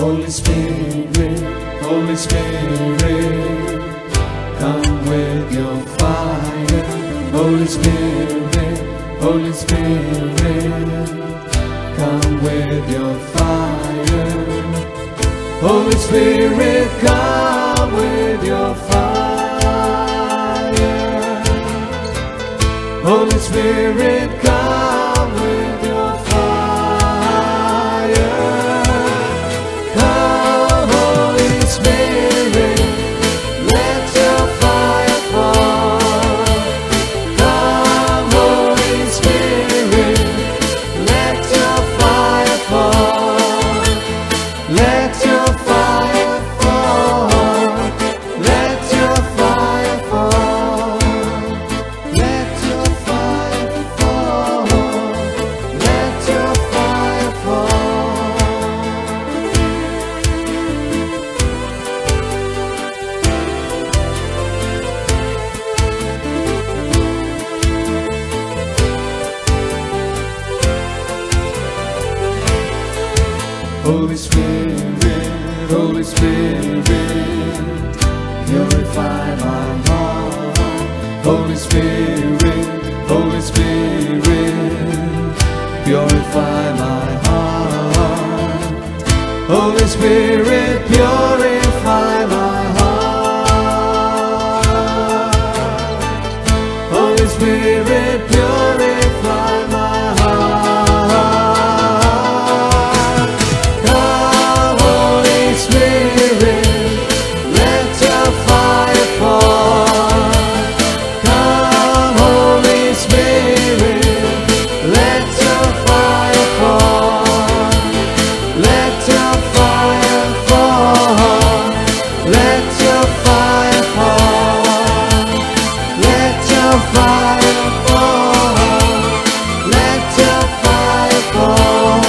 Holy Spirit, Holy Spirit, come with your fire. Holy Spirit, Holy Spirit, come with your fire. Holy Spirit, come with your fire. Holy Spirit, come with your fire. Come, Holy Spirit, let your fire fall. Come, Holy Spirit, let your fire fall. Let your fire fall. Let your fire fall. Let your fire fall. Let your fire fall. Holy Spirit, Holy Spirit, purify my heart. Holy Spirit, Holy Spirit, purify my heart. Holy Spirit, purify my heart. Holy Spirit, purify my heart. Come, Holy Spirit, let your fire fall. Come, Holy Spirit, let your fire fall. Let your fire fall. Let your fire fall. Let your fire fall. Let your fire fall.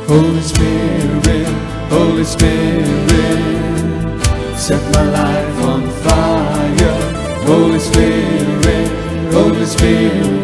Holy Spirit, Holy Spirit, set my life on fire. Holy Spirit, Holy Spirit,